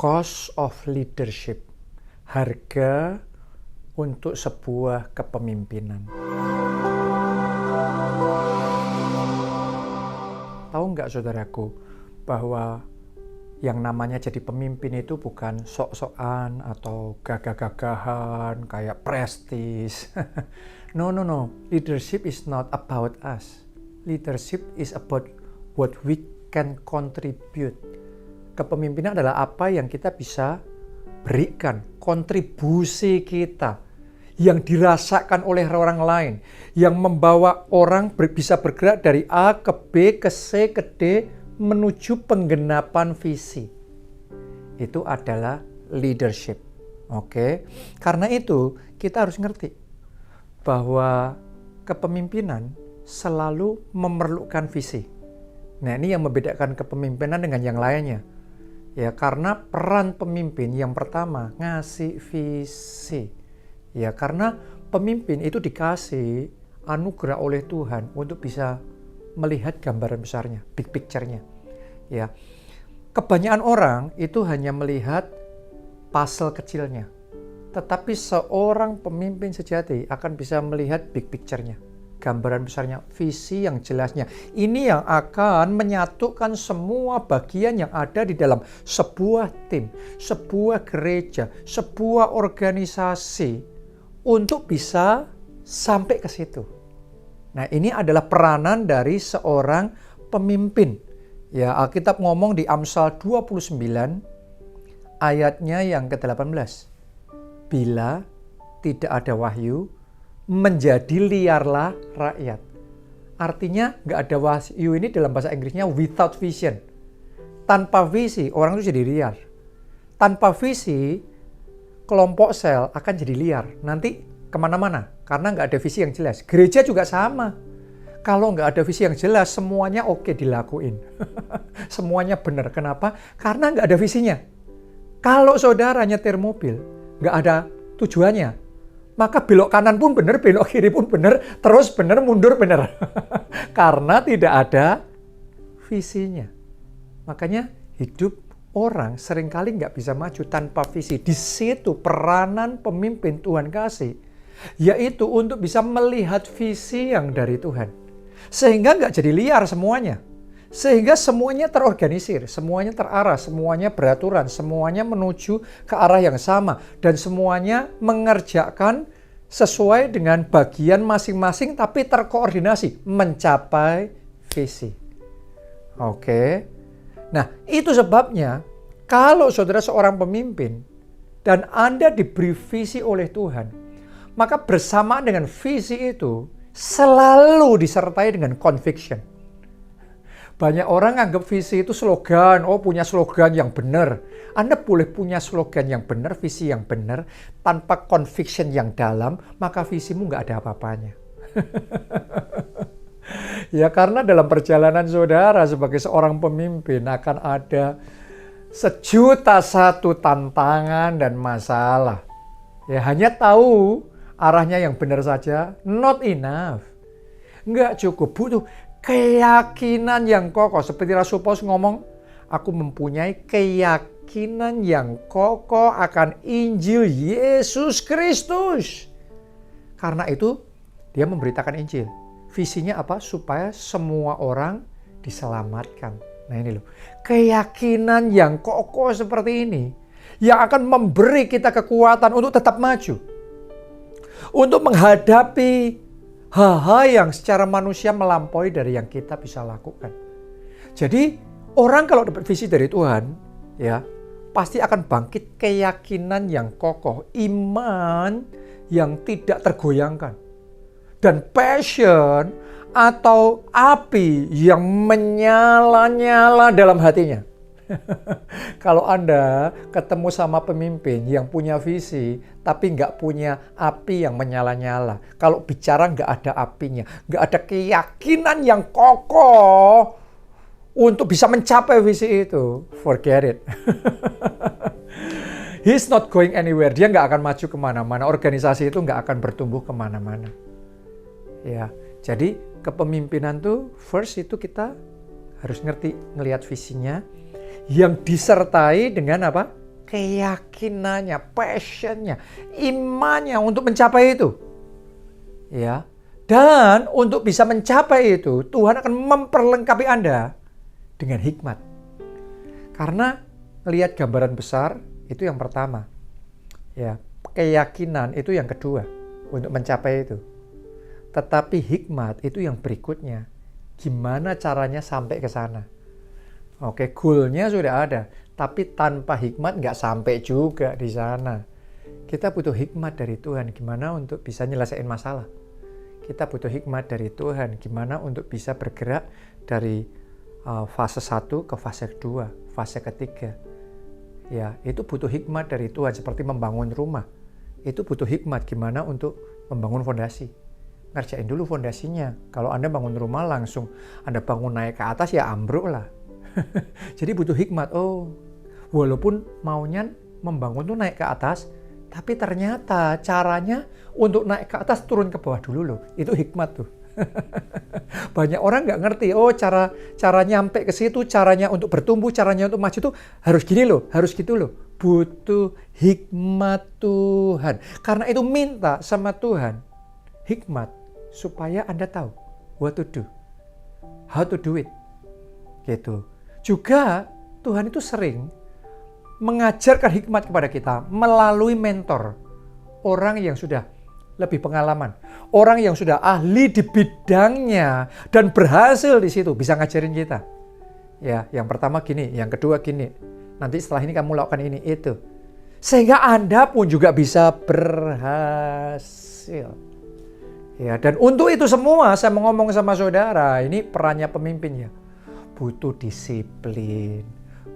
Cost of leadership, harga untuk sebuah kepemimpinan. Tahu nggak saudaraku, bahwa yang namanya jadi pemimpin itu bukan sok-sokan atau gagah-gagahan kayak prestis. No. Leadership is not about us. Leadership is about what we can contribute. Kepemimpinan adalah apa yang kita bisa berikan, kontribusi kita yang dirasakan oleh orang lain, yang membawa orang bisa bergerak dari A ke B, ke C, ke D, menuju penggenapan visi. Itu adalah leadership. Oke? Karena itu kita harus ngerti bahwa kepemimpinan selalu memerlukan visi. Nah, ini yang membedakan kepemimpinan dengan yang lainnya. Ya, karena peran pemimpin yang pertama ngasih visi. Ya, karena pemimpin itu dikasih anugerah oleh Tuhan untuk bisa melihat gambaran besarnya, big picture-nya. Ya. Kebanyakan orang itu hanya melihat puzzle kecilnya. Tetapi seorang pemimpin sejati akan bisa melihat big picture-nya, gambaran besarnya, visi yang jelasnya. Ini yang akan menyatukan semua bagian yang ada di dalam sebuah tim, sebuah gereja, sebuah organisasi untuk bisa sampai ke situ. Nah, ini adalah peranan dari seorang pemimpin. Ya, Alkitab ngomong di Amsal 29 ayatnya yang ke-18. Bila tidak ada wahyu, menjadi liarlah rakyat. Artinya nggak ada wahyu ini dalam bahasa Inggrisnya without vision. Tanpa visi, orang itu jadi liar. Tanpa visi, kelompok sel akan jadi liar. Nanti kemana-mana, karena nggak ada visi yang jelas. Gereja juga sama. Kalau nggak ada visi yang jelas, semuanya oke dilakuin. Semuanya benar. Kenapa? Karena nggak ada visinya. Kalau saudara nyetir mobil, nggak ada tujuannya, maka belok kanan pun benar, belok kiri pun benar, terus benar, mundur benar. Karena tidak ada visinya. Makanya hidup orang seringkali nggak bisa maju tanpa visi. Di situ peranan pemimpin Tuhan kasih, yaitu untuk bisa melihat visi yang dari Tuhan. Sehingga nggak jadi liar semuanya. Sehingga semuanya terorganisir, semuanya terarah, semuanya beraturan, semuanya menuju ke arah yang sama. Dan semuanya mengerjakan sesuai dengan bagian masing-masing tapi terkoordinasi mencapai visi. Oke. Nah, itu sebabnya kalau saudara seorang pemimpin dan Anda diberi visi oleh Tuhan, maka bersamaan dengan visi itu selalu disertai dengan conviction. Banyak orang anggap visi itu slogan, punya slogan yang benar. Anda boleh punya slogan yang benar, visi yang benar, tanpa conviction yang dalam, maka visimu nggak ada apa-apanya. Ya, karena dalam perjalanan saudara sebagai seorang pemimpin akan ada 1.000.001 tantangan dan masalah. Ya, hanya tahu arahnya yang benar saja, not enough. Nggak cukup, butuh keyakinan yang kokoh. Seperti Rasul Paulus ngomong, aku mempunyai keyakinan yang kokoh akan Injil Yesus Kristus. Karena itu, dia memberitakan Injil. Visinya apa? Supaya semua orang diselamatkan. Nah ini loh, keyakinan yang kokoh seperti ini, yang akan memberi kita kekuatan untuk tetap maju. Untuk menghadapi hal-hal yang secara manusia melampaui dari yang kita bisa lakukan. Jadi orang kalau dapat visi dari Tuhan, ya pasti akan bangkit keyakinan yang kokoh, iman yang tidak tergoyangkan, dan passion atau api yang menyala-nyala dalam hatinya. Kalau Anda ketemu sama pemimpin yang punya visi, tapi nggak punya api yang menyala-nyala. Kalau bicara nggak ada apinya, nggak ada keyakinan yang kokoh untuk bisa mencapai visi itu, forget it. He's not going anywhere. Dia nggak akan maju kemana-mana. Organisasi itu nggak akan bertumbuh kemana-mana. Ya, jadi kepemimpinan tuh first itu kita harus ngerti, ngelihat visinya, yang disertai dengan apa? keyakinannya, passionnya, imannya untuk mencapai itu. Ya. Dan untuk bisa mencapai itu, Tuhan akan memperlengkapi Anda dengan hikmat. Karena lihat gambaran besar itu yang pertama. Ya, keyakinan itu yang kedua untuk mencapai itu. Tetapi hikmat itu yang berikutnya. Gimana caranya sampai ke sana? Oke, goalnya sudah ada. Tapi tanpa hikmat nggak sampai juga di sana. Kita butuh hikmat dari Tuhan. Gimana untuk bisa nyelesain masalah? Kita butuh hikmat dari Tuhan. Gimana untuk bisa bergerak dari fase 1 ke fase 2, fase ketiga. Ya, itu butuh hikmat dari Tuhan. Seperti membangun rumah. Itu butuh hikmat gimana untuk membangun fondasi. Ngerjain dulu fondasinya. Kalau Anda bangun rumah langsung Anda bangun naik ke atas ya ambruk lah. Jadi butuh hikmat. Oh, walaupun maunya membangun tuh naik ke atas, tapi ternyata caranya untuk naik ke atas turun ke bawah dulu loh. Itu hikmat tuh. Banyak orang nggak ngerti. Oh, cara nyampe ke situ, caranya untuk bertumbuh, caranya untuk maju tuh harus gini loh, harus gitu loh. Butuh hikmat Tuhan. Karena itu minta sama Tuhan hikmat supaya Anda tahu what to do, how to do it. Gitu. Juga Tuhan itu sering mengajarkan hikmat kepada kita melalui mentor, orang yang sudah lebih pengalaman, orang yang sudah ahli di bidangnya dan berhasil di situ bisa ngajarin kita. Ya, yang pertama gini, yang kedua gini. Nanti setelah ini kamu lakukan ini itu. Sehingga Anda pun juga bisa berhasil. Ya, dan untuk itu semua saya mau ngomong sama saudara, ini perannya pemimpin ya. Butuh disiplin,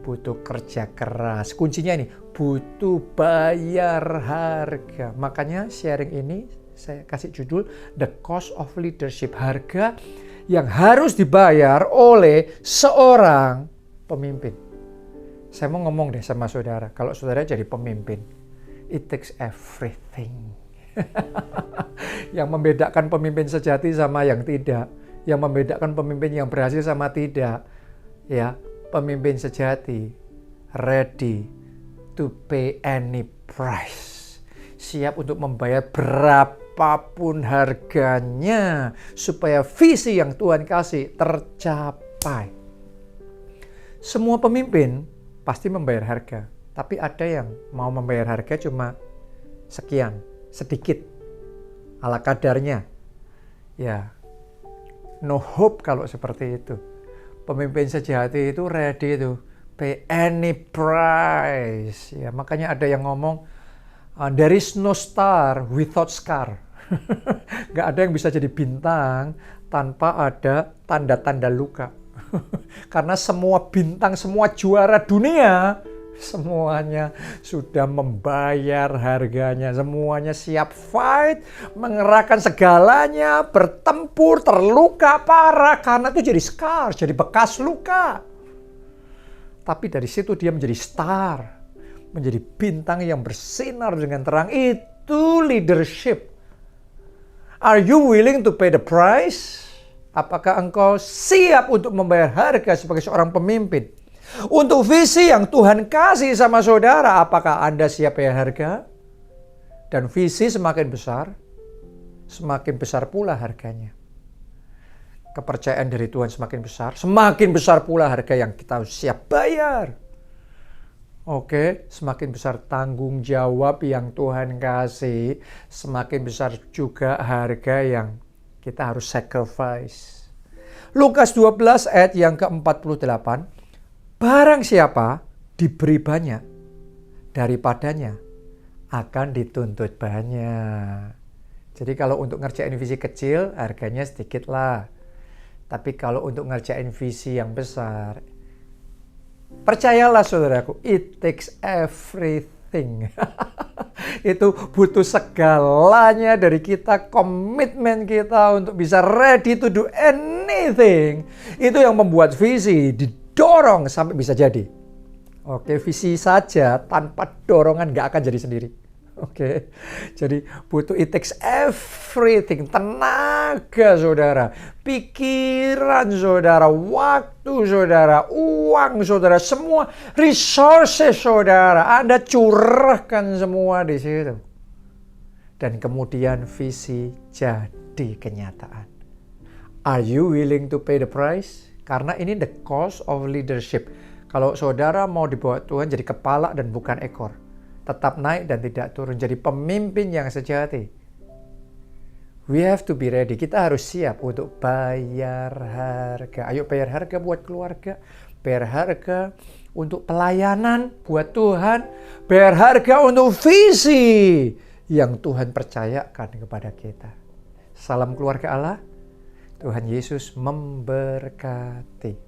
butuh kerja keras. Kuncinya ini, butuh bayar harga. Makanya sharing ini saya kasih judul The Cost of Leadership. Harga yang harus dibayar oleh seorang pemimpin. Saya mau ngomong deh sama saudara, kalau saudara jadi pemimpin, it takes everything. Yang membedakan pemimpin sejati sama yang tidak, yang membedakan pemimpin yang berhasil sama tidak, ya, pemimpin sejati ready to pay any price, siap untuk membayar berapapun harganya supaya visi yang Tuhan kasih tercapai. Semua pemimpin pasti membayar harga, tapi ada yang mau membayar harga cuma sekian, sedikit, ala kadarnya. Ya, no hope kalau seperti itu. Pemimpin sejati itu ready to pay any price. Ya, makanya ada yang ngomong, there is no star without scar. Gak ada yang bisa jadi bintang tanpa ada tanda-tanda luka. Karena semua bintang, semua juara dunia, semuanya sudah membayar harganya. Semuanya siap fight, mengerahkan segalanya, bertempur, terluka parah. Karena itu jadi scar, jadi bekas luka. Tapi dari situ dia menjadi star, menjadi bintang yang bersinar dengan terang. Itu leadership. Are you willing to pay the price? Apakah engkau siap untuk membayar harga sebagai seorang pemimpin? Untuk visi yang Tuhan kasih sama saudara, apakah Anda siap bayar harga? Dan visi semakin besar pula harganya. Kepercayaan dari Tuhan semakin besar pula harga yang kita siap bayar. Oke, semakin besar tanggung jawab yang Tuhan kasih, semakin besar juga harga yang kita harus sacrifice. Lukas 12 ayat yang ke-48, barang siapa diberi banyak, daripadanya akan dituntut banyak. Jadi kalau untuk ngerjain visi kecil, harganya sedikit lah. Tapi kalau untuk ngerjain visi yang besar, percayalah saudaraku, it takes everything. Itu butuh segalanya dari kita, komitmen kita untuk bisa ready to do anything. Itu yang membuat visi didorong sampai bisa jadi. Oke, visi saja tanpa dorongan nggak akan jadi sendiri. Oke, jadi it takes everything, tenaga saudara, pikiran saudara, waktu saudara, uang saudara, semua resources saudara, Anda curahkan semua di situ. Dan kemudian visi jadi kenyataan. Are you willing to pay the price? Karena ini the cost of leadership. Kalau saudara mau dibawa Tuhan jadi kepala dan bukan ekor. Tetap naik dan tidak turun. Jadi pemimpin yang sejati. We have to be ready. Kita harus siap untuk bayar harga. Ayo bayar harga buat keluarga. Bayar harga untuk pelayanan buat Tuhan. Bayar harga untuk visi yang Tuhan percayakan kepada kita. Salam keluarga Allah. Tuhan Yesus memberkati.